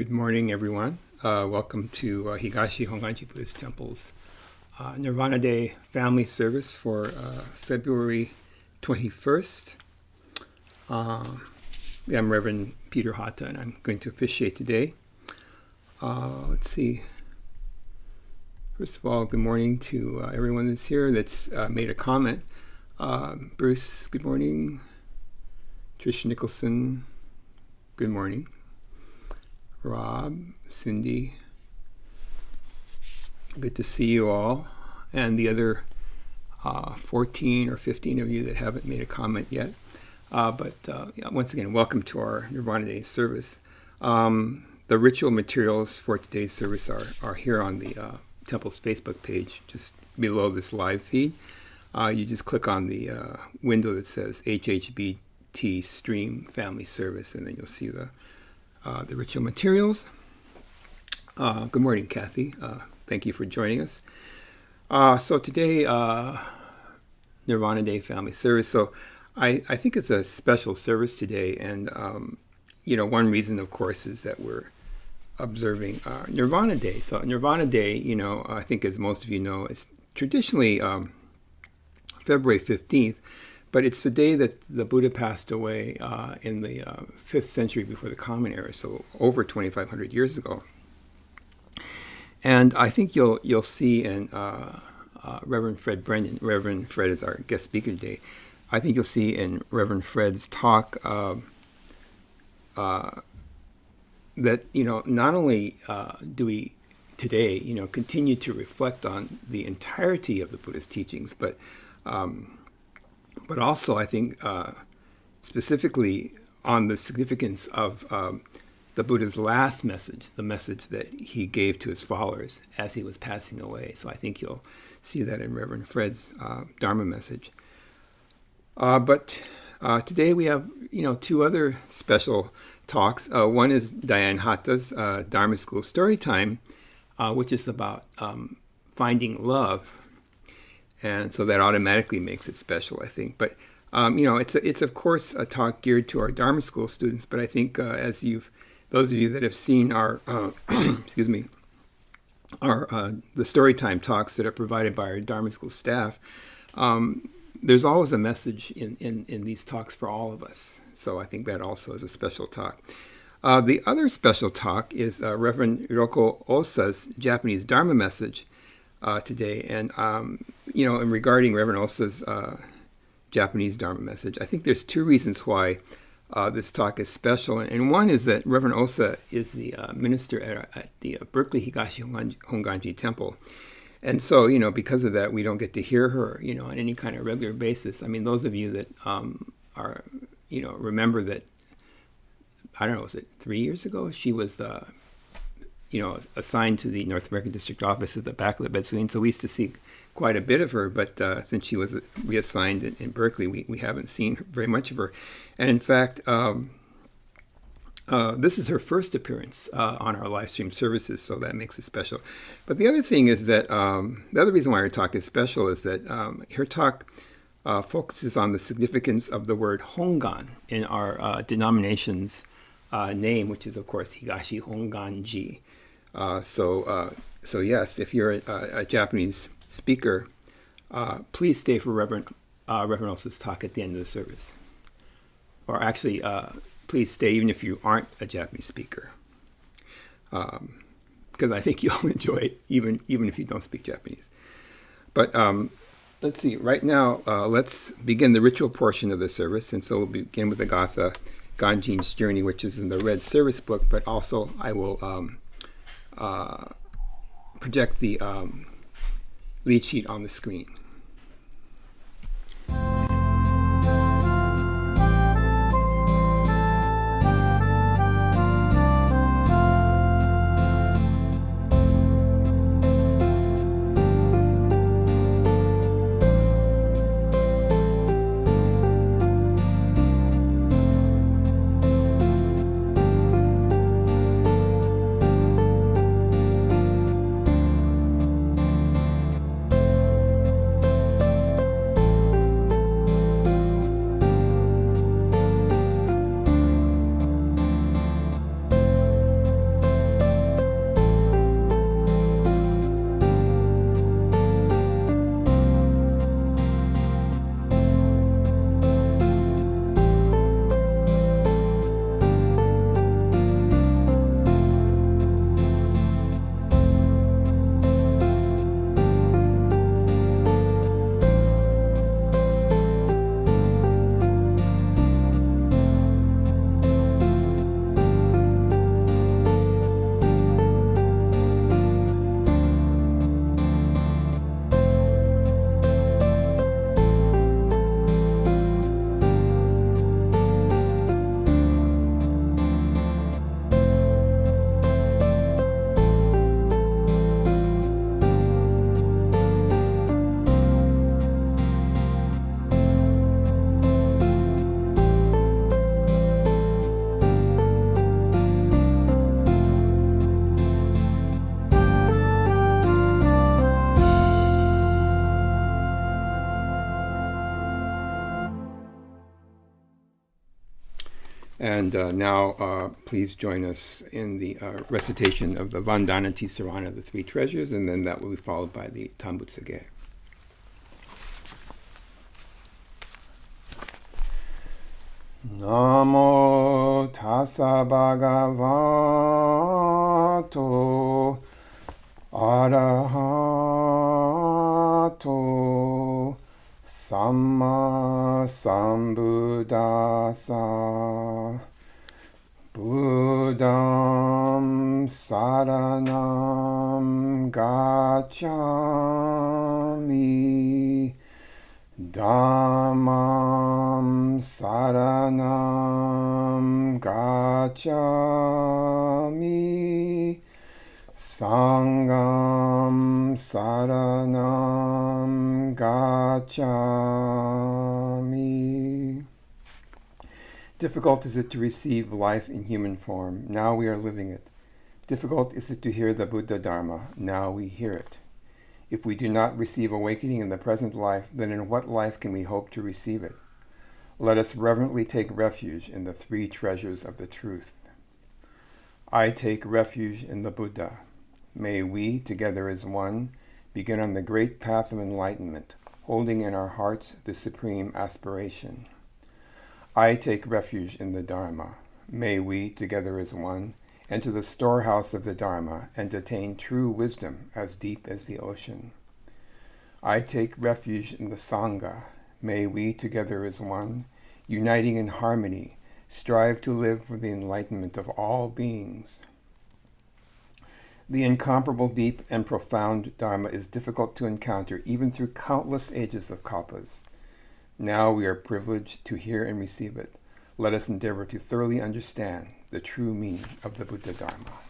Good morning, everyone. Welcome to Higashi Honganji Buddhist Temple's Nirvana Day Family Service for February 21st. I'm Reverend Peter Hata, and I'm going to officiate today. Let's see. First of all, good morning to everyone that's here that's made a comment. Bruce, good morning. Trish Nicholson, good morning. Rob, Cindy, good to see you all, and the other 14 or 15 of you that haven't made a comment yet. Once again, welcome to our Nirvana Day service. The ritual materials for today's service are here on the Temple's Facebook page, just below this live feed. You just click on the window that says HHBT Stream Family Service, and then you'll see the ritual materials. Good morning, Kathy. Thank you for joining us. So today, Nirvana Day Family Service. So I think it's a special service today, and one reason, of course, is that we're observing Nirvana Day. So Nirvana Day, I think, as most of you know, is traditionally February 15th. But it's the day that the Buddha passed away in the 5th century before the Common Era, so over 2,500 years ago. And I think you'll see in Reverend Fred Brenion, Reverend Fred is our guest speaker today, I think you'll see in Reverend Fred's talk that, not only do we today, continue to reflect on the entirety of the Buddha's teachings, but also, I think, specifically on the significance of the Buddha's last message, the message that he gave to his followers as he was passing away. So I think you'll see that in Reverend Fred's Dharma message. But today we have, two other special talks. One is Diane Hata's Dharma School Storytime, which is about finding love. And so that automatically makes it special, I think. But, it's of course a talk geared to our Dharma School students. But I think those of you that have seen our, excuse me, the Storytime talks that are provided by our Dharma School staff, there's always a message in these talks for all of us. So I think that also is a special talk. The other special talk is Reverend Ryoko Osa's Japanese Dharma message today. And, and regarding Reverend Osa's Japanese Dharma message, I think there's two reasons why this talk is special. And one is that Reverend Osa is the minister at the Berkeley Higashi Honganji Temple. And so, because of that, we don't get to hear her, on any kind of regular basis. I mean, those of you that are, remember that, I don't know, was it 3 years ago? She was assigned to the North American District Office at the back of the Betsuin. So we used to see quite a bit of her, but since she was reassigned in Berkeley, we haven't seen very much of her. And in fact, this is her first appearance on our live stream services, so that makes it special. But the other thing is that, the other reason why her talk is special is that her talk focuses on the significance of the word Hongan in our denomination's name, which is, of course, Higashi Honganji. So yes, if you're a Japanese speaker, please stay for Reverend Osa's talk at the end of the service. Or actually, please stay even if you aren't a Japanese speaker, because I think you'll enjoy it even if you don't speak Japanese. But let's see. Right now, let's begin the ritual portion of the service, and so we'll begin with the Gatha Ganjin's Journey, which is in the red service book. But also, I will project the lead sheet on the screen. And now please join us in the recitation of the Vandanati Sarana, the three treasures, and then that will be followed by the Tambutsage. Namo tassa bhagavato arahato samma sambuddhassa buddham saranam gacchami Dhammam saranam gacchami Sangham saranam gacchami. Difficult is it to receive life in human form. Now we are living it. Difficult is it to hear the Buddha Dharma. Now we hear it. If we do not receive awakening in the present life, then in what life can we hope to receive it? Let us reverently take refuge in the three treasures of the truth. I take refuge in the Buddha. May we, together as one, begin on the great path of enlightenment, holding in our hearts the supreme aspiration. I take refuge in the Dharma. May we, together as one, enter the storehouse of the Dharma and attain true wisdom as deep as the ocean. I take refuge in the Sangha. May we, together as one, uniting in harmony, strive to live for the enlightenment of all beings. The incomparable, deep, and profound Dharma is difficult to encounter even through countless ages of kalpas. Now we are privileged to hear and receive it. Let us endeavor to thoroughly understand the true meaning of the Buddha Dharma.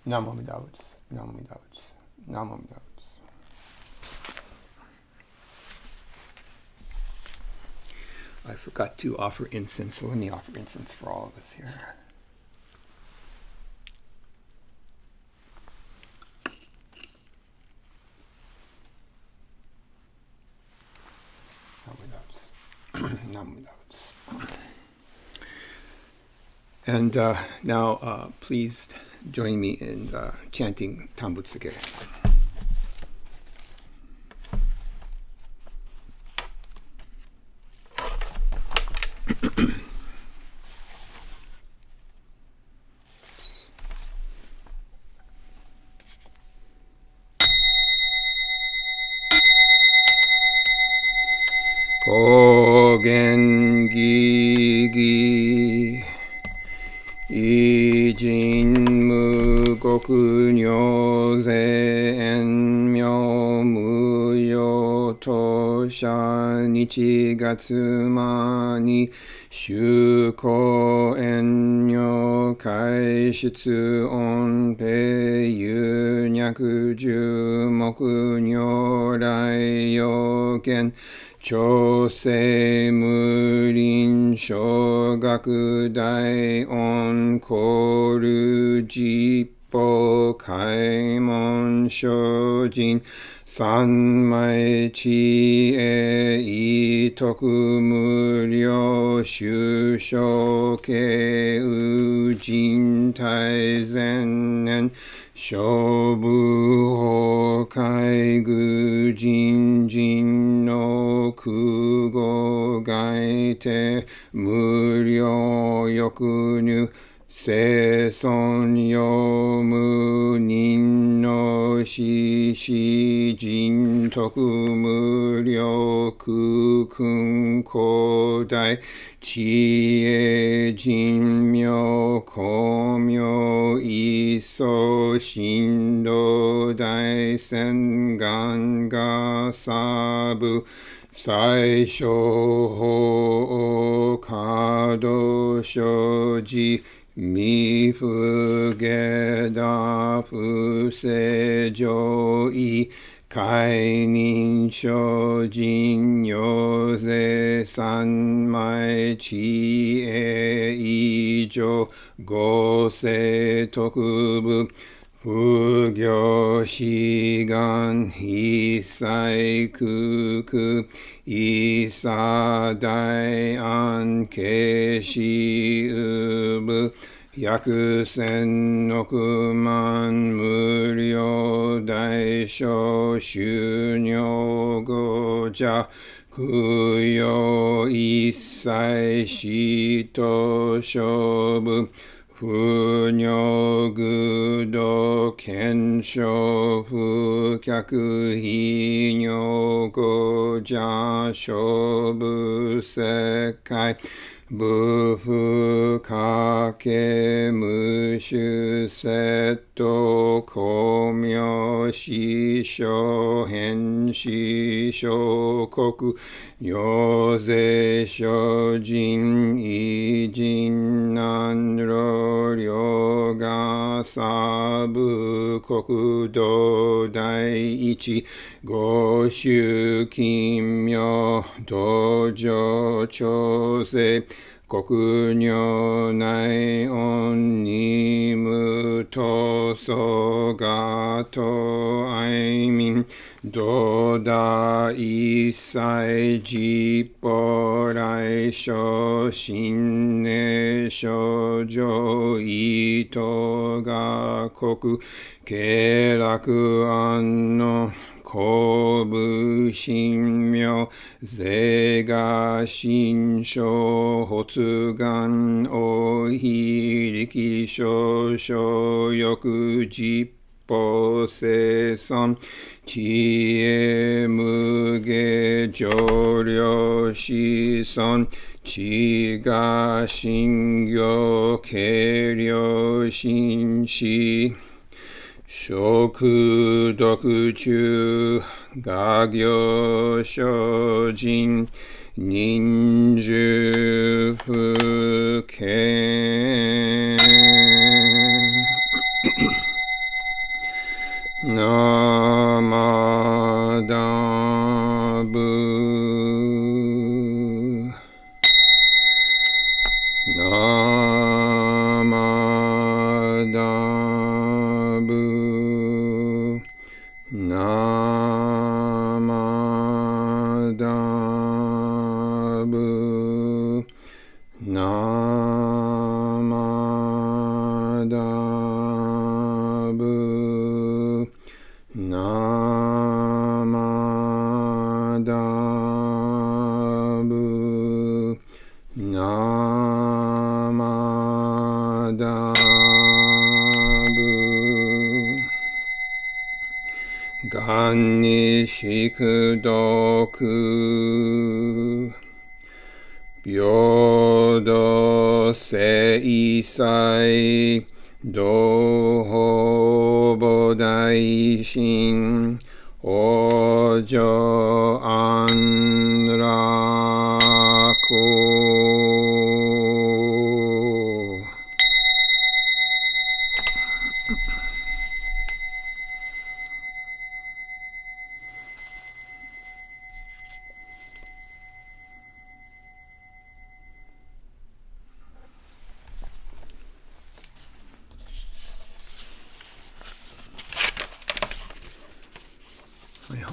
Namo Amida Butsu, Namo Amida Butsu, Namo Amida Butsu. I forgot to offer incense, so let me offer incense for all of us here. Namo Amida Butsu, Namo Amida Butsu. And now, please join me in chanting Tambutsage. Kogen Gigi Ijin Mugoku Nyoze Enmyo Muyo Tosha Nichigatsu ni Shuko Enyo Kaishitsu Onpe Yunyaku Jumoku Nyorai Yoken Chosei Murin Shogaku Dai On Koru Jippo Kaimon Shojin Sanmai Chie Itoku Muryo Shushoke Ujin Taizen Shobu Hokai Gujin Jin no Kugo Gaite Muryo Yokunu Seison Yomu Nin no Shishi Jin Toku Muryo Kukun Kodai Chie Jinmyo Komyo Iso Shindo Dai Sengan Ga Sabu Saisho Ho Kado Shoji Mifu Geda Fuse Joi Kainin Shojin Yoze Sanmai Chie Ijo Gose Tokubu 不行志願一切空空一切大安慶始有部百千億万無量大小修行語者供養一切使徒勝負不尿具道検証不客非尿語者勝負世界部不可け無種節と公明師匠変師小国行税諸人偉人南老両がサブ国土第一五種金明道場調整国如内音に無とそがと愛民道だ一切実法来所心根諸上意図が国経楽安の公部神妙税が心象発願お非力少々欲実法生産知恵無下上量子孫知が心行軽量心死食毒中画行精進忍術不見ナマダブナマダブナマダブナマダブナマダブナマダブ願に宿毒平等正妻同法母大心往生安楽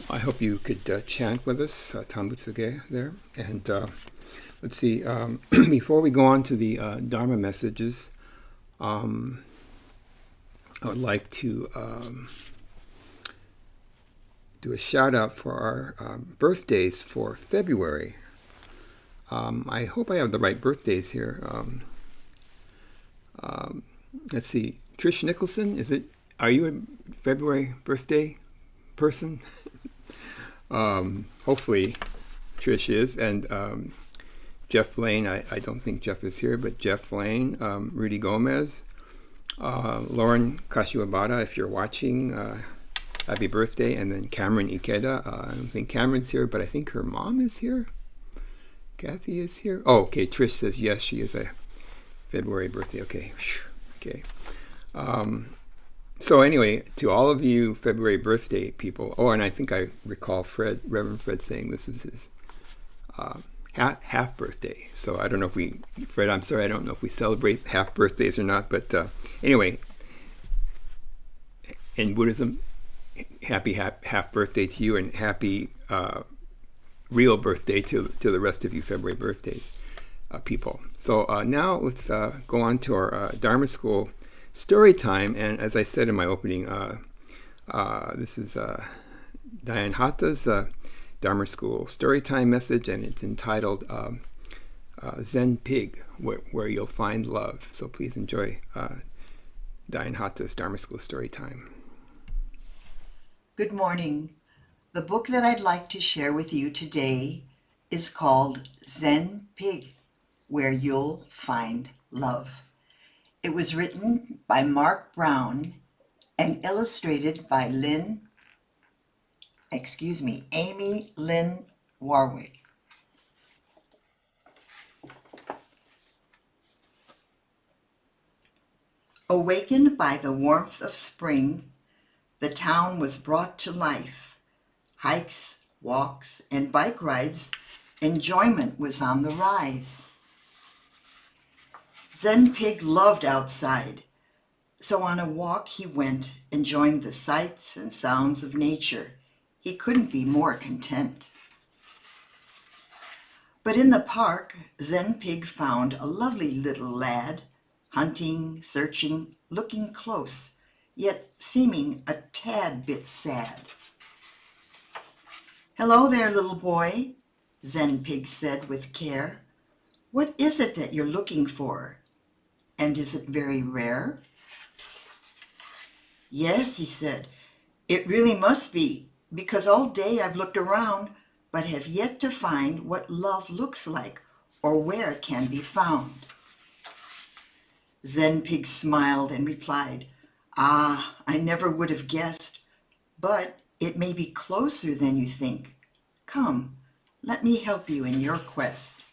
I hope you could chant with us, Tambutsuge there. And let's see, before we go on to the Dharma messages, I would like to do a shout out for our birthdays for February. I hope I have the right birthdays here. Let's see, Trish Nicholson, are you a February birthday person? Hopefully Trish is, and Jeff Lane, I don't think Jeff is here, but Jeff Lane, Rudy Gomez, Lauren Kashiwabara, if you're watching, happy birthday, and then Cameron Ikeda, I don't think Cameron's here, but I think her mom is here. Kathy is here. Oh, okay, Trish says yes, she is a February birthday, okay. So anyway, to all of you February birthday people, and I think I recall Reverend Fred saying this was his half birthday. So I don't know if Fred, I'm sorry, I don't know if we celebrate half birthdays or not, but anyway, in Buddhism, happy half birthday to you, and happy real birthday to the rest of you February birthdays people. So now let's go on to our Dharma School story time. And as I said in my opening, this is Diane Hata's Dharma School story time message, and it's entitled Zen Pig, where you'll find love. So please enjoy Diane Hata's Dharma School story time. Good morning. The book that I'd like to share with you today is called Zen Pig, Where You'll Find Love. It was written by Mark Brown and illustrated by Amy Lynn Warwick. Awakened by the warmth of spring, the town was brought to life. Hikes, walks, and bike rides, enjoyment was on the rise. Zen Pig loved outside, so on a walk he went, enjoying the sights and sounds of nature. He couldn't be more content. But in the park, Zen Pig found a lovely little lad, hunting, searching, looking close, yet seeming a tad bit sad. "Hello there, little boy," Zen Pig said with care. "What is it that you're looking for? And is it very rare?" "Yes," he said, "it really must be, because all day I've looked around, but have yet to find what love looks like or where it can be found." Zen Pig smiled and replied, "I never would have guessed, but it may be closer than you think. Come, let me help you in your quest."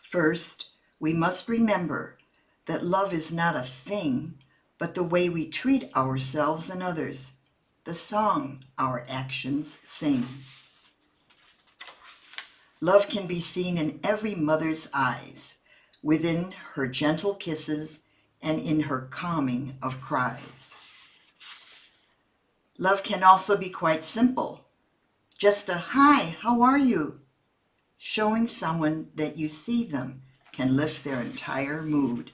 First, we must remember that love is not a thing, but the way we treat ourselves and others, the song our actions sing. Love can be seen in every mother's eyes, within her gentle kisses and in her calming of cries. Love can also be quite simple. Just a "Hi, how are you?" Showing someone that you see them can lift their entire mood.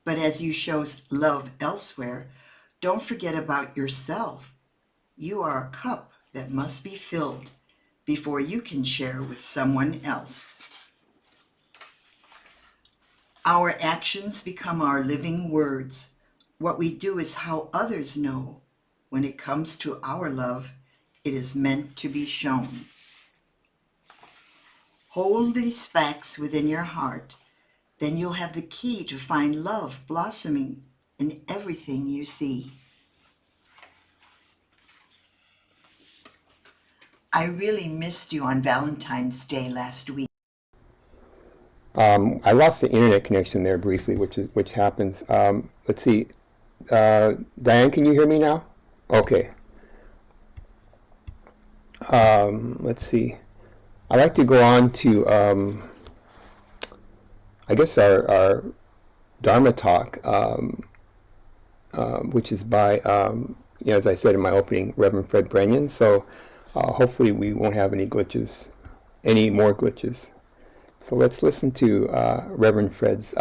But as you show love elsewhere, don't forget about yourself. You are a cup that must be filled before you can share with someone else. Our actions become our living words. What we do is how others know. When it comes to our love, it is meant to be shown. Hold these facts within your heart, then you'll have the key to find love blossoming in everything you see. I really missed you on Valentine's Day last week. I lost the internet connection there briefly, which happens. Let's see. Diane, can you hear me now? Okay. Let's see. I'd like to go on to, I guess, our Dharma talk, which is by, as I said in my opening, Reverend Fred Brenion. So hopefully we won't have any more glitches. So let's listen to Reverend Fred's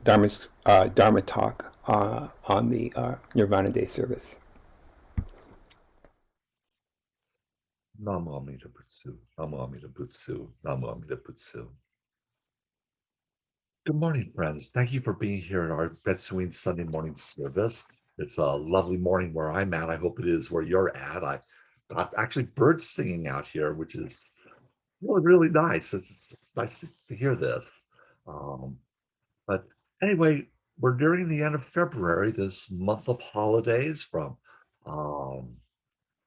Dharma talk on the Nirvana Day Service. Namo Amida Butsu, Namo Amida Butsu, Namo Amida Butsu. Good morning, friends. Thank you for being here at our Betsuin Sunday morning service. It's a lovely morning where I'm at. I hope it is where you're at. I got actually birds singing out here, which is really, really nice. It's nice to hear this. But anyway, we're nearing the end of February, this month of holidays from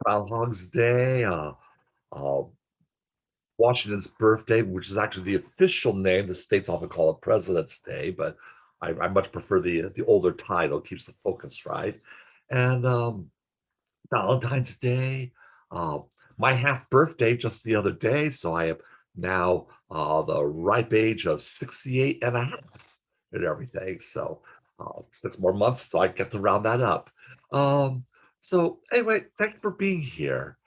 Groundhog's Day, Washington's birthday, which is actually the official name. The states often call it President's Day, but I much prefer the older title. Keeps the focus right. And Valentine's Day, my half birthday just the other day, so I am now the ripe age of 68 and a half and everything. So 6 more months so I get to round that up. Um, so anyway, thanks for being here.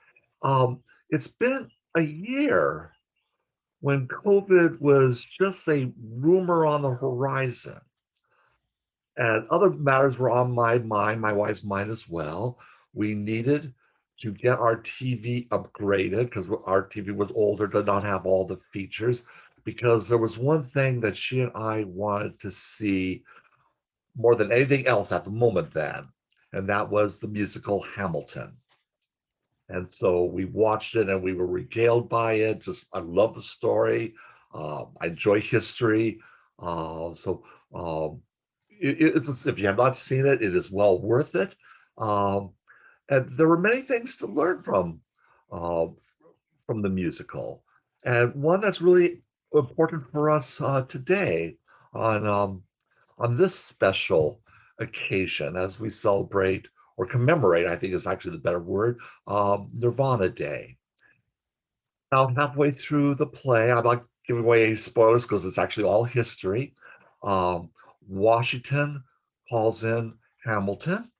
It's been a year when COVID was just a rumor on the horizon, and other matters were on my mind, my wife's mind as well. We needed to get our TV upgraded because our TV was older, did not have all the features. Because there was one thing that she and I wanted to see more than anything else at the moment then, and that was the musical Hamilton. And so we watched it and we were regaled by it. Just, I love the story. I enjoy history. So if you have not seen it, it is well worth it. Um, and there were many things to learn uh, from the musical. And one that's really important for us today on this special occasion as we celebrate or commemorate, I think is actually the better word, Nirvana Day. Now, halfway through the play, I'm not giving away any spoilers because it's actually all history. Um, Washington calls in Hamilton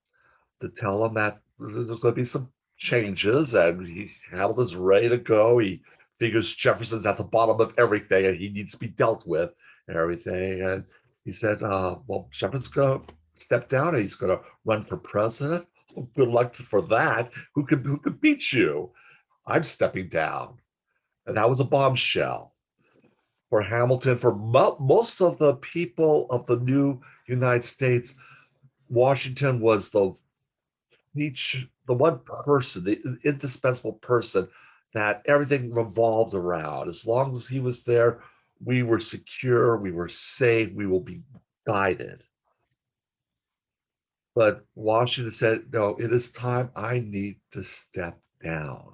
to tell him that there's going to be some changes and Hamilton's ready to go. He figures Jefferson's at the bottom of everything and he needs to be dealt with and everything. And he said, well, Jefferson's going to step down and he's going to run for president. Well, good luck for that. Who could beat you? I'm stepping down. And that was a bombshell for Hamilton. For most of the people of the new United States, Washington was the one person, the indispensable person that everything revolved around. As long as he was there, we were secure, we were safe, we will be guided. But Washington said, no, it is time I need to step down.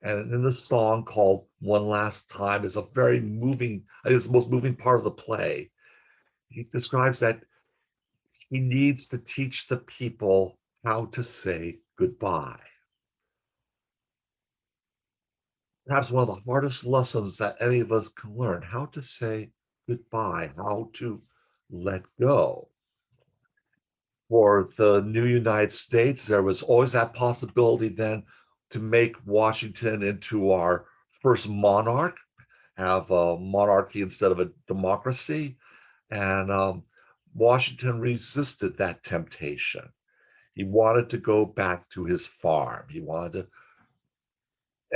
And in the song called One Last Time is a very moving, I think it's the most moving part of the play. He describes that he needs to teach the people how to say goodbye. Perhaps one of the hardest lessons that any of us can learn, how to say goodbye, how to let go. For the new United States, there was always that possibility then to make Washington into our first monarch, have a monarchy instead of a democracy. And Washington resisted that temptation. He wanted to go back to his farm. He wanted to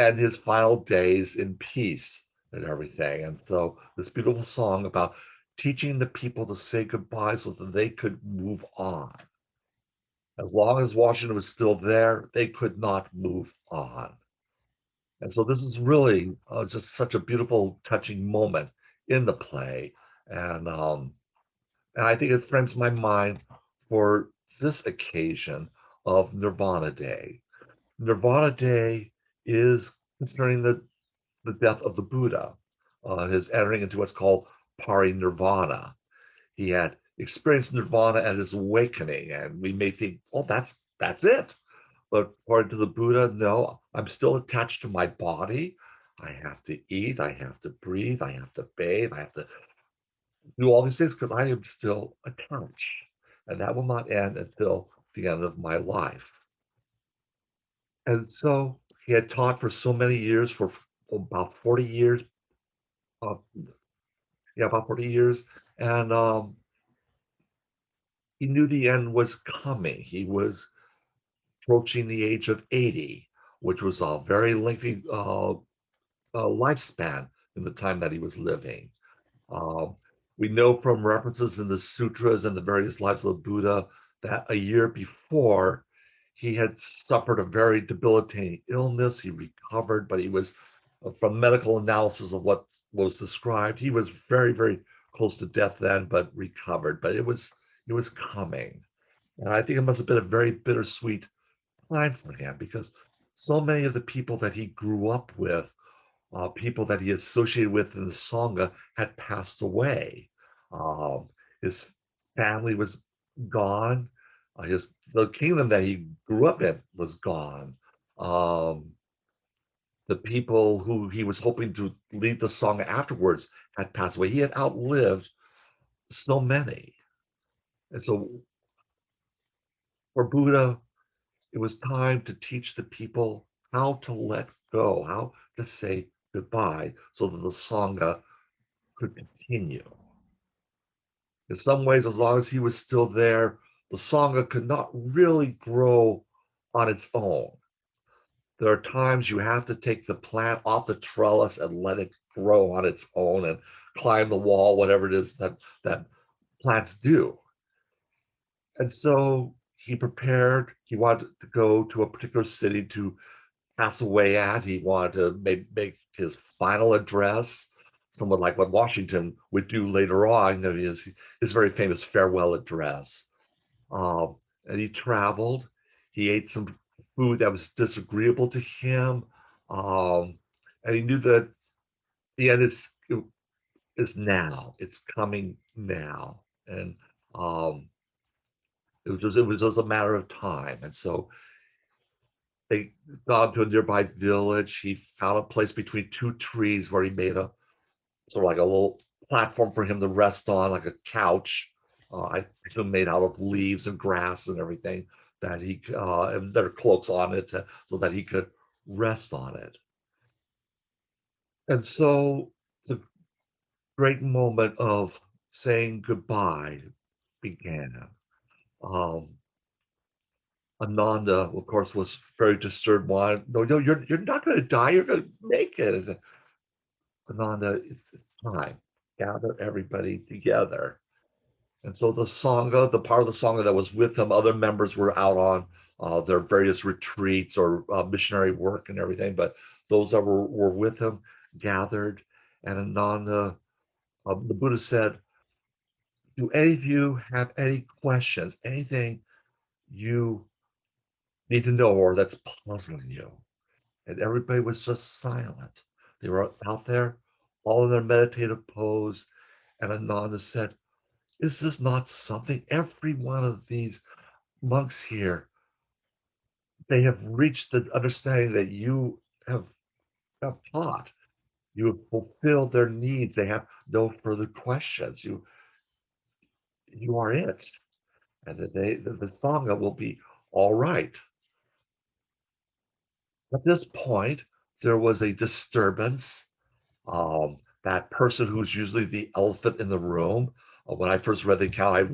end his final days in peace and everything. And so this beautiful song about teaching the people to say goodbye so that they could move on. As long as Washington was still there, they could not move on. And so this is really just such a beautiful, touching moment in the play. And I think it frames my mind for this occasion of Nirvana Day. Nirvana Day is concerning the death of the Buddha, his entering into what's called parinirvana. He had experienced nirvana at his awakening, and we may think, oh, that's it. But according to the Buddha, no, I'm still attached to my body. I have to eat, I have to breathe, I have to bathe, I have to do all these things because I am still attached. And that will not end until the end of my life. And so he had taught for so many years, for about 40 years, uh, yeah, about 40 years. And he knew the end was coming. He was approaching the age of 80, which was a very lengthy lifespan in the time that he was living. Um, we know from references in the sutras and the various lives of the Buddha that a year before he had suffered a very debilitating illness. He recovered, but he was, from medical analysis of what was described, he was very, very close to death then, but recovered. But it was coming. And I think it must have been a very bittersweet time for him because so many of the people that he grew up with, people that he associated with in the Sangha, had passed away. His family was gone. The kingdom that he grew up in was gone. Um, the people who he was hoping to lead the Sangha afterwards had passed away. He had outlived so many. And so for Buddha, it was time to teach the people how to let go, how to say goodbye so that the Sangha could continue. In some ways, as long as he was still there, the Sangha could not really grow on its own. There are times you have to take the plant off the trellis and let it grow on its own and climb the wall, whatever it is that plants do. And so he prepared, he wanted to go to a particular city to pass away at. He wanted to make his final address, somewhat like what Washington would do later on, his very famous farewell address. Um, and he traveled. He ate some food that was disagreeable to him. Um, and he knew that the end is now. It's coming now. And um, it was just a matter of time. And so they got to a nearby village. He found a place between two trees where he made a sort of like a little platform for him to rest on, like a couch. I presume made out of leaves and grass and everything that and there are cloaks on it so that he could rest on it. And so the great moment of saying goodbye began. Um, Ananda, of course, was very disturbed. Why? No, no, you're not going to die. You're going to make it. I said, Ananda, it's time. Gather everybody together. And so the Sangha, the part of the Sangha that was with him, other members were out on their various retreats or missionary work and everything, but those that were with him gathered. And Ananda, the Buddha said, do any of you have any questions, anything you need to know or that's puzzling you? And everybody was just silent. They were out there, all in their meditative pose. And Ananda said, is this not something every one of these monks here, they have reached the understanding that you have taught. You have fulfilled their needs. They have no further questions. You are it. And that the Sangha will be all right. At this point, there was a disturbance. That person who's usually the elephant in the room. When I first read the account, I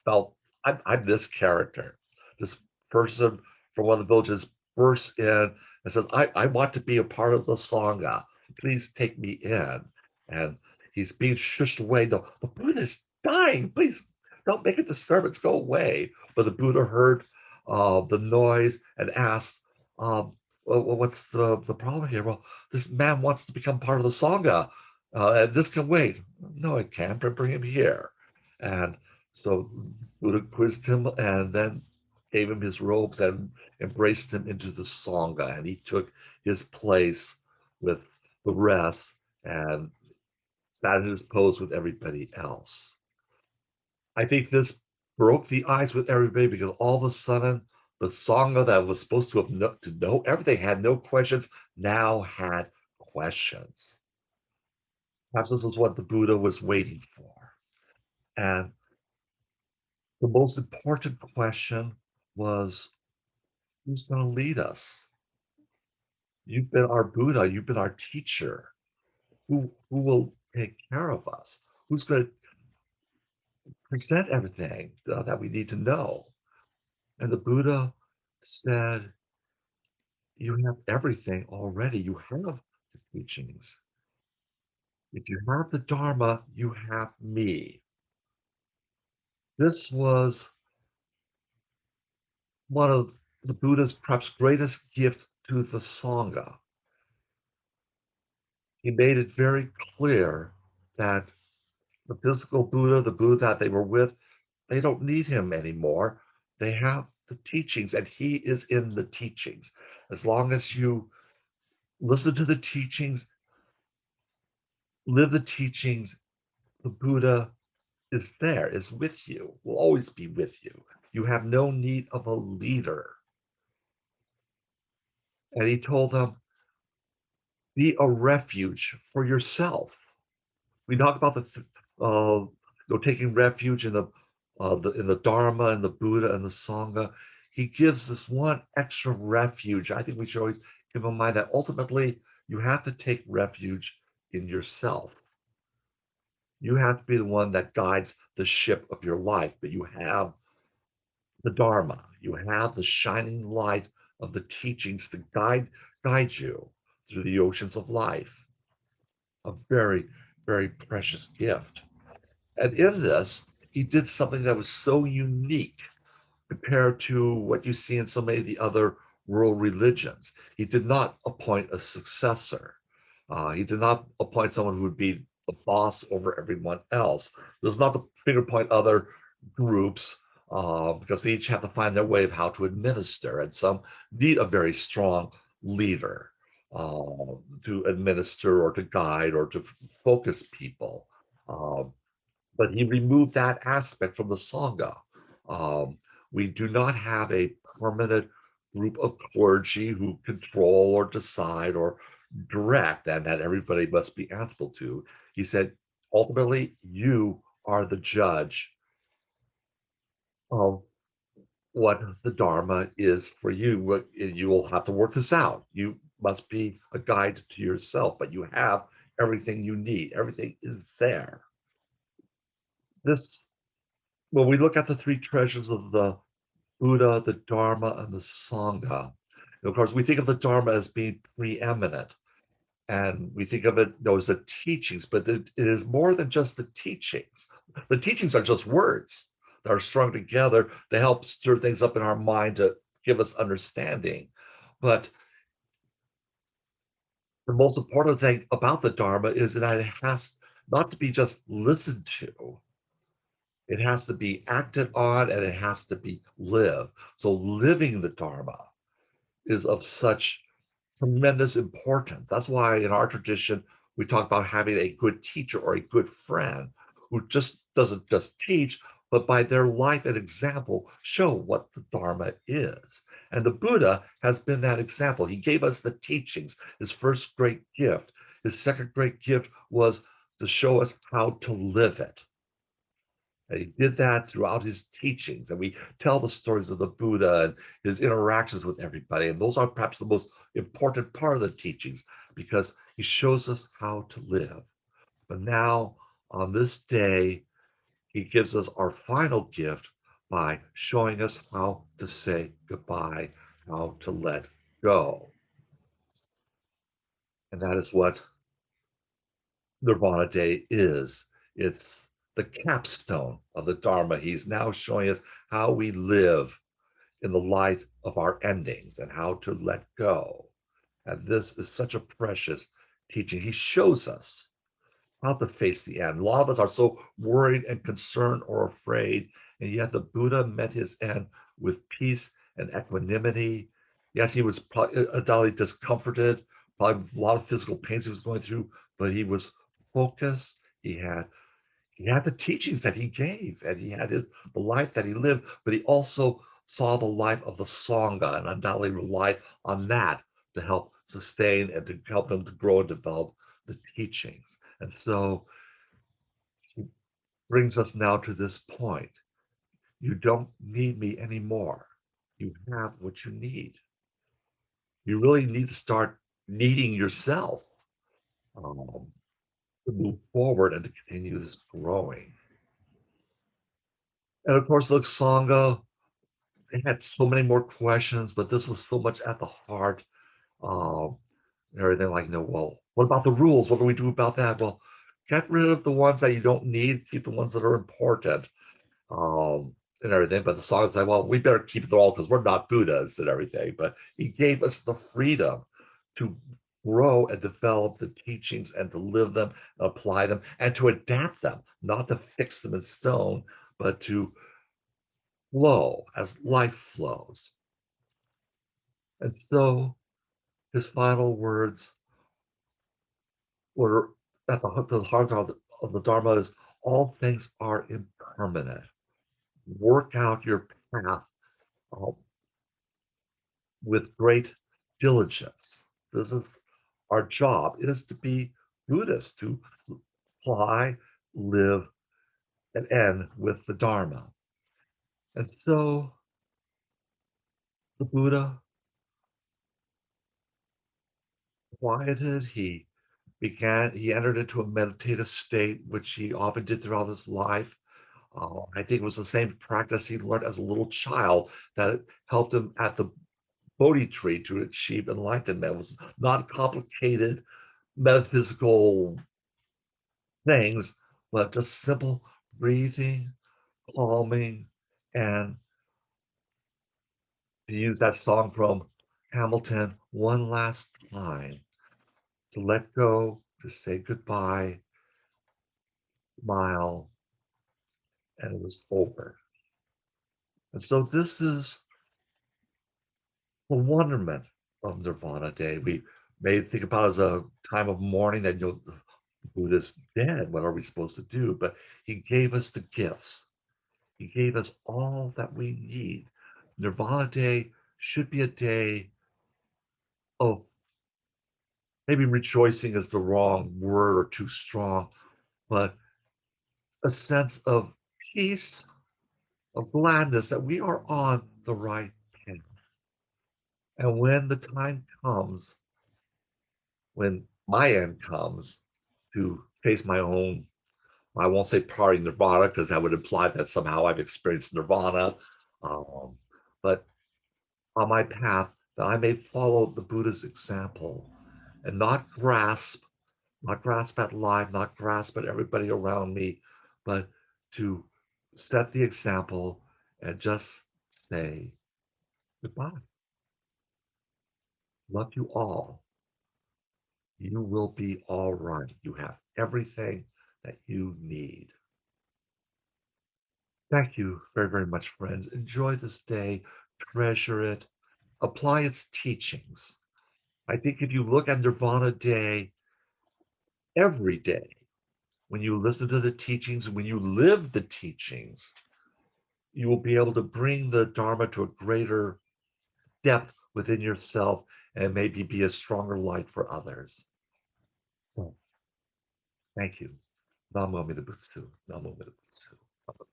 felt I'm this character. This person from one of the villages bursts in and says, I want to be a part of the Sangha. Please take me in. And he's being shushed away. No, the Buddha is dying. Please don't make a disturbance. Go away. But the Buddha heard the noise and asked, well, what's the problem here? Well, this man wants to become part of the Sangha. And this can wait. No, it can't. Bring him here. And so Buddha quizzed him and then gave him his robes and embraced him into the Sangha. And he took his place with the rest and sat in his pose with everybody else. I think this broke the ice with everybody because all of a sudden, the Sangha that was supposed to know everything, had no questions, now had questions. Perhaps this is what the Buddha was waiting for. And the most important question was, who's going to lead us? You've been our Buddha, you've been our teacher. Who will take care of us? Who's going to present everything that we need to know? And the Buddha said, you have everything already. You have the teachings. If you have the Dharma, you have me. This was one of the Buddha's perhaps greatest gift to the Sangha. He made it very clear that the physical Buddha, the Buddha that they were with, they don't need him anymore. They have the teachings, and he is in the teachings. As long as you listen to the teachings, live the teachings, the Buddha is there, is with you, will always be with you. You have no need of a leader. And he told them, be a refuge for yourself. We talk about taking refuge in the in the Dharma and the Buddha and the Sangha, he gives this one extra refuge. I think we should always keep in mind that ultimately you have to take refuge in yourself. You have to be the one that guides the ship of your life, but you have the Dharma, you have the shining light of the teachings to guide you through the oceans of life. A very, very precious gift. And in this, he did something that was so unique compared to what you see in so many of the other world religions. He did not appoint a successor. He did not appoint someone who would be the boss over everyone else. Does not finger point other groups because they each have to find their way of how to administer, and some need a very strong leader to administer or to guide or to focus people. Um, but he removed that aspect from the Sangha. Um, we do not have a permanent group of clergy who control or decide or direct and that everybody must be answerable to. He said, ultimately, you are the judge of what the Dharma is for you. You will have to work this out. You must be a guide to yourself, but you have everything you need. Everything is there. This, when we look at the three treasures of the Buddha, the Dharma, and the Sangha. And of course, we think of the Dharma as being preeminent, and we think of it those the teachings, but it is more than just the teachings. The teachings are just words that are strung together to help stir things up in our mind to give us understanding. But the most important thing about the Dharma is that it has not to be just listened to. It has to be acted on and it has to be lived. So living the Dharma is of such tremendous importance. That's why in our tradition, we talk about having a good teacher or a good friend who just doesn't just teach, but by their life and example, show what the Dharma is. And the Buddha has been that example. He gave us the teachings, his first great gift. His second great gift was to show us how to live it. And he did that throughout his teachings. And we tell the stories of the Buddha and his interactions with everybody. And those are perhaps the most important part of the teachings because he shows us how to live. But now, on this day, he gives us our final gift by showing us how to say goodbye, how to let go. And that is what Nirvana Day is. It's the capstone of the Dharma. He's now showing us how we live in the light of our endings and how to let go. And this is such a precious teaching. He shows us how to face the end. A lot of us are so worried and concerned or afraid, and yet the Buddha met his end with peace and equanimity. Yes, he was probably undoubtedly discomforted, probably a lot of physical pains he was going through, but he was focused. He had the teachings that he gave, and he had the life that he lived, but he also saw the life of the Sangha and undoubtedly relied on that to help sustain and to help him to grow and develop the teachings. And so he brings us now to this point. You don't need me anymore. You have what you need. You really need to start needing yourself um, to move forward and to continue this growing. And of course, look, Sangha, they had so many more questions, but this was so much at the heart. Um, and everything like, well, what about the rules? What do we do about that? Well, get rid of the ones that you don't need, keep the ones that are important, and everything. But the Sangha said, well, we better keep it all because we're not Buddhas and everything. But he gave us the freedom to grow and develop the teachings and to live them, apply them, and to adapt them, not to fix them in stone, but to flow as life flows. And so his final words were at the heart of the Dharma is all things are impermanent. Work out your path uh, with great diligence. This is our job is to be Buddhist, to apply, live, and end with the Dharma. And so the Buddha quieted, he entered into a meditative state, which he often did throughout his life. I think it was the same practice he learned as a little child that helped him at the Bodhi tree to achieve enlightenment. It was not complicated metaphysical things, but just simple breathing, calming, and to use that song from Hamilton, one last time, to let go, to say goodbye, smile, and it was over. And so this is the wonderment of Nirvana Day. We may think about it as a time of mourning that the Buddha's dead. What are we supposed to do? But he gave us the gifts. He gave us all that we need. Nirvana Day should be a day of, maybe rejoicing is the wrong word or too strong, but a sense of peace, of gladness that we are on the right path. And when the time comes, when my end comes to face my own, I won't say party nirvana because that would imply that somehow I've experienced nirvana, um, but on my path, that I may follow the Buddha's example and not grasp at life, not grasp at everybody around me, but to set the example and just say goodbye. Love you all. You will be all right. You have everything that you need. Thank you very, very much, friends. Enjoy this day, treasure it, apply its teachings. I think if you look at Nirvana Day every day, when you listen to the teachings, when you live the teachings, you will be able to bring the Dharma to a greater depth within yourself and maybe be a stronger light for others. So, thank you. Namo Amida Butsu. Namo Amida Butsu. Namo Amida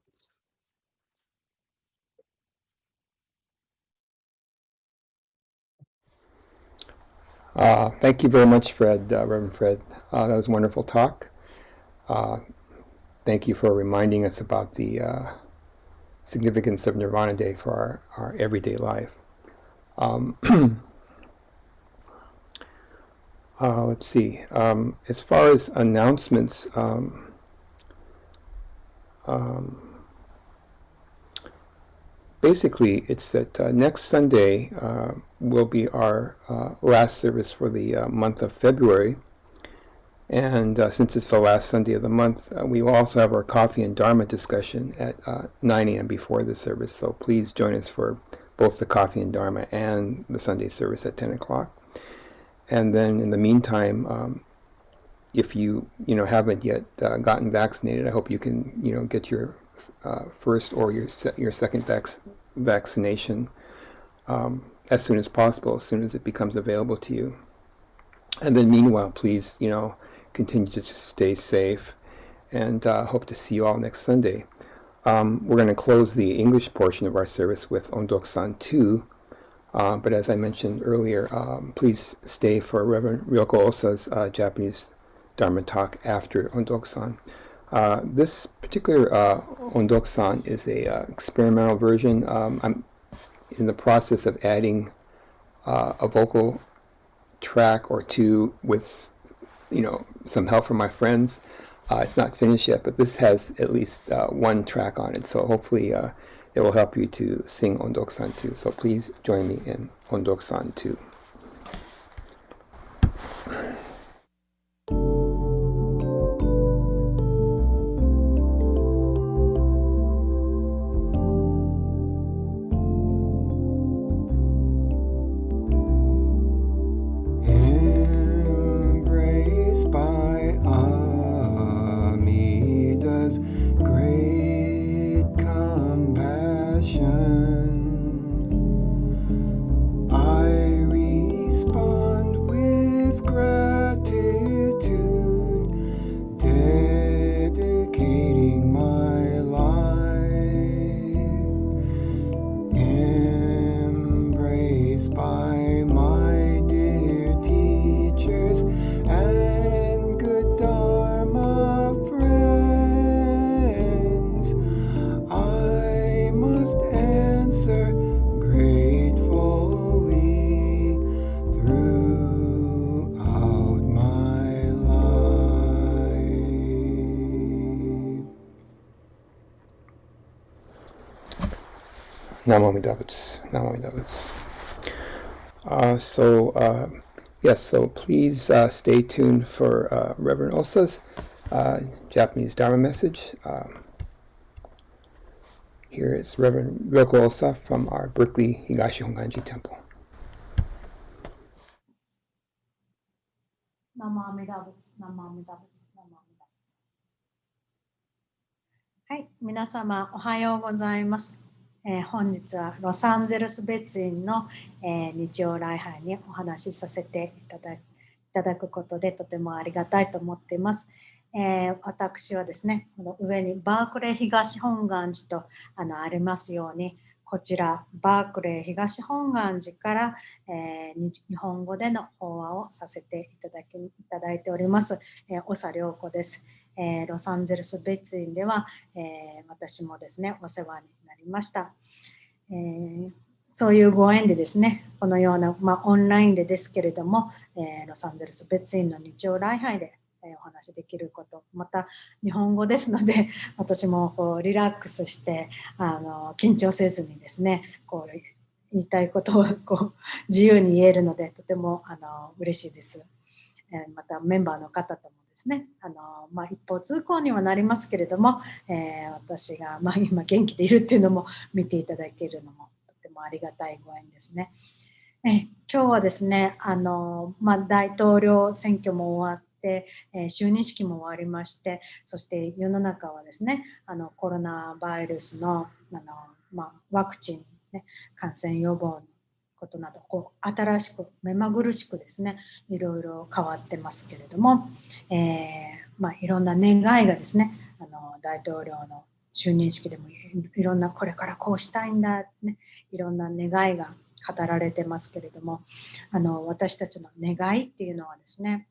Butsu. Thank you very much, Fred, Reverend Fred. That was a wonderful talk. Thank you for reminding us about the significance of Nirvana Day for our everyday life. Let's see. As far as announcements, basically, it's that next Sunday will be our last service for the month of February. And since it's the last Sunday of the month, we will also have our Coffee and Dharma discussion at 9 a.m. before the service. So please join us for both the Coffee and Dharma and the Sunday service at 10 o'clock. And then in the meantime, if you haven't yet gotten vaccinated, I hope you can get your first or your second vaccination as soon as possible, as soon as it becomes available to you. And then meanwhile, please continue to stay safe, and hope to see you all next Sunday. We're going to close the English portion of our service with Ondok-san 2, but as I mentioned earlier, please stay for Reverend Ryoko Osa's Japanese Dharma talk after Ondok-san. This particular Ondok-san is a experimental version. I'm in the process of adding a vocal track or two with some help from my friends. It's not finished yet, but this has at least one track on it, so hopefully it will help you to sing Ondok-san 2. So please join me in Ondok-san 2. I Namo Amida Butsu. Namo Amida Butsu. Yes, so please stay tuned for Reverend Osa's Japanese Dharma message. Here is Reverend Ryoko Osa from our Berkeley Higashi Honganji Temple. 南無阿弥陀仏、南無阿弥陀仏、南無阿弥陀仏。はい、皆様おはようございます。本日はロサンゼルス別院の、日曜礼拝にお話しさせていただくことでとてもありがたいと思っています。私はですね、この上にバークレー東本願寺とありますように、こちらバークレー東本願寺から、日本語での法話をさせていただいております、長良子です。ロサンゼルス別院では、私もですねお世話になりました。そういうご縁でですね、このような、オンラインでですけれども、ロサンゼルス別院の日曜礼拝でお話しできること、また日本語ですので、私もこうリラックスして緊張せずにですね、こう言いたいことをこう自由に言えるので、とても嬉しいです。またメンバーの方ともですね、一方通行にはなりますけれども、私が、今元気でいるっていうのも見ていただけるのもとてもありがたいご縁ですね。今日はですね、大統領選挙も終わって、就任式も終わりまして、そして世の中はですね、コロナウイルスの、ワクチン、ね、感染予防のことなどこう新しく目まぐるしくですね、いろいろ変わってますけれども、いろんな願いがですね、大統領の就任式でもいろんなこれからこうしたいんだ、ね、いろんな願いが語られてますけれども、私たちの願いっていうのはですね、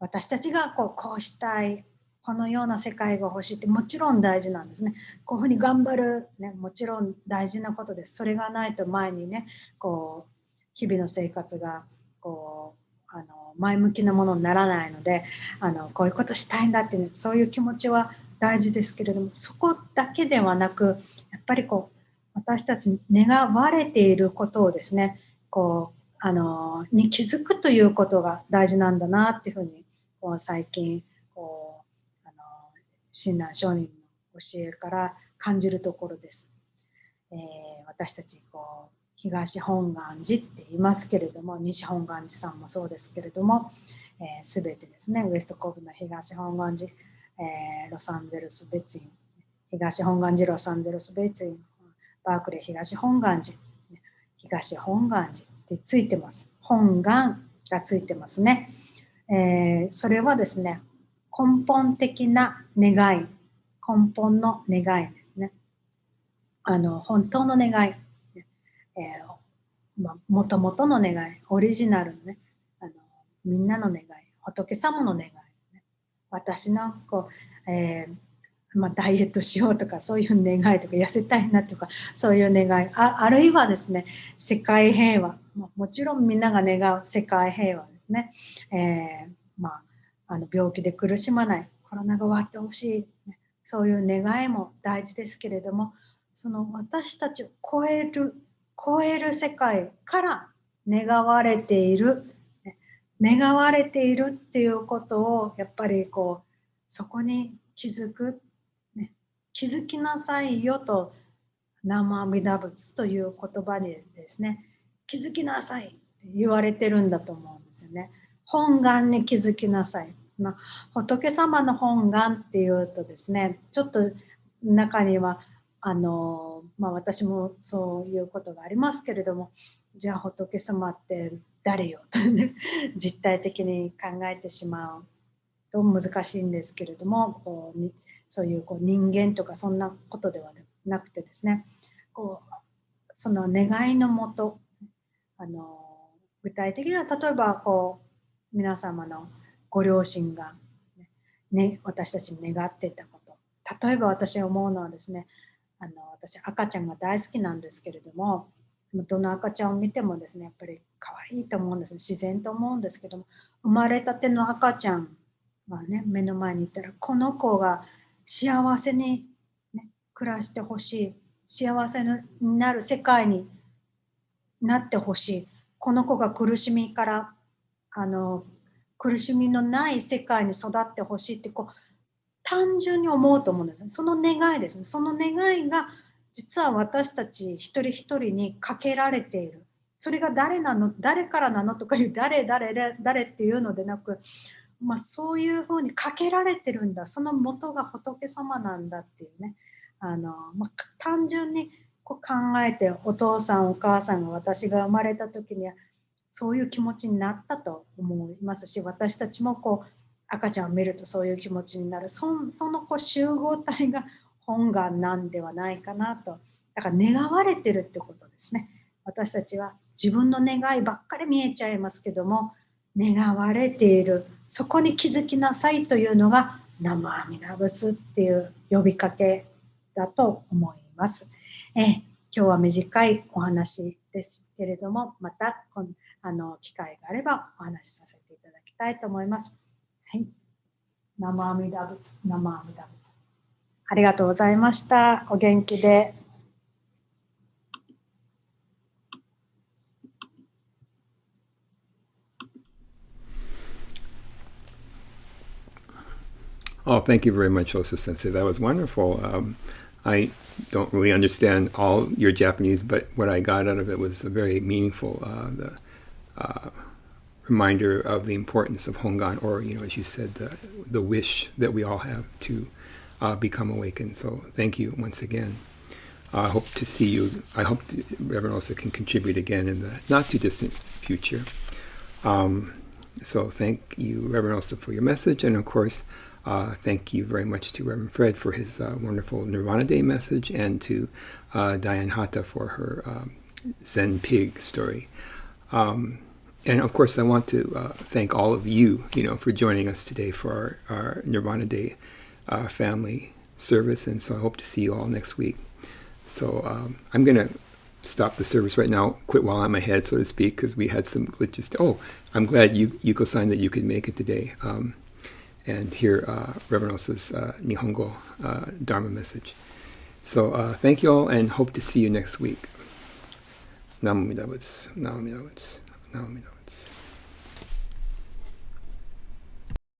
私たちがこうしたい、このような世界が欲しいってもちろん大事なんですね。こういうふうに頑張る、ね、もちろん大事なことです。それがないと前にね、こう日々の生活がこう前向きなものにならないので、こういうことしたいんだっていう、ね、そういう気持ちは大事ですけれども、そこだけではなく、やっぱりこう私たちに願われていることをですね、に気づくということが大事なんだなっていうふうに最近親鸞上人の教えから感じるところです。私たち東本願寺って言いますけれども、西本願寺さんもそうですけれども、全てですね、ウエストコブの東本願寺、ロサンゼルス別院、東本願寺ロサンゼルス別院、バークレー東本願寺、東本願寺ってついてます。本願がついてますね。それはですね、根本的な願い、根本の願いですね。本当の願い、もともとの願い、オリジナルのね、みんなの願い、仏様の願い、ね、私のダイエットしようとかそういう願いとか、痩せたいなとかそういう願い、あるいはですね、世界平和、もちろんみんなが願う世界平和ですね、病気で苦しまない、コロナが終わってほしい、ね、そういう願いも大事ですけれども、その私たちを超える世界から願われているっていうことをやっぱりそこに気づく、ね、気づきなさいよと南無阿弥陀仏という言葉でですね、気づきなさいって言われてるんだと思うんですよね。本願に気づきなさい。仏様の本願っていうとですね、ちょっと中には私もそういうことがありますけれども、じゃあ仏様って誰よとね、実体的に考えてしまうと難しいんですけれども、そういう人間とかそんなことではなくてですね、その願いのもと、具体的には例えば皆様のご両親が、ね、私たちに願っていたこと、例えば私思うのはですね、私赤ちゃんが大好きなんですけれども、どの赤ちゃんを見てもですね、やっぱり可愛いと思うんですね、自然と思うんですけども、生まれたての赤ちゃんがね、目の前にいたら、この子が幸せに、ね、暮らしてほしい、幸せになる世界になってほしい。この子が苦しみから苦しみのない世界に育ってほしいって単純に思うと思うんですね。その願いですね。その願いが実は私たち一人一人にかけられている。それが誰なの、誰からなのとかいう誰っていうのでなく、そういうふうにかけられてるんだ。その元が仏様なんだっていうね。単純に考えて、お父さんお母さんが私が生まれた時にはそういう気持ちになったと思いますし、私たちも赤ちゃんを見るとそういう気持ちになる。その集合体が本願なんではないかなと。だから願われてるってことですね。私たちは自分の願いばっかり見えちゃいますけども、願われている、そこに気づきなさいというのが南無阿弥陀仏っていう呼びかけだと思います。今日は短いお話ですけれども、また機会があればお話しさせていただきたいと思います。はい。南無阿弥陀仏、南無阿弥陀仏。ありがとうございました。お元気で。Oh, thank you very much, Osa Sensei. That was wonderful. I don't really understand all your Japanese, but what I got out of it was a very meaningful reminder of the importance of Hongan, or, as you said, the wish that we all have to become awakened. So thank you once again. I hope to see you. I hope Reverend Osa can contribute again in the not too distant future. So thank you, Reverend Osa, for your message, and of course, thank you very much to Reverend Fred for his wonderful Nirvana Day message, and to Diane Hata for her Zen pig story. And of course, I want to thank all of you, for joining us today for our Nirvana Day family service. And so I hope to see you all next week. So I'm going to stop the service right now, quit while I'm ahead, so to speak, because we had some glitches. Oh, I'm glad Yuko-san that you could make it today. And hear Reverend Osa's Nihongo Dharma message. So thank you all, and hope to see you next week. Nam Amida Butsu, Nam Amida Butsu, Nam Amida Butsu.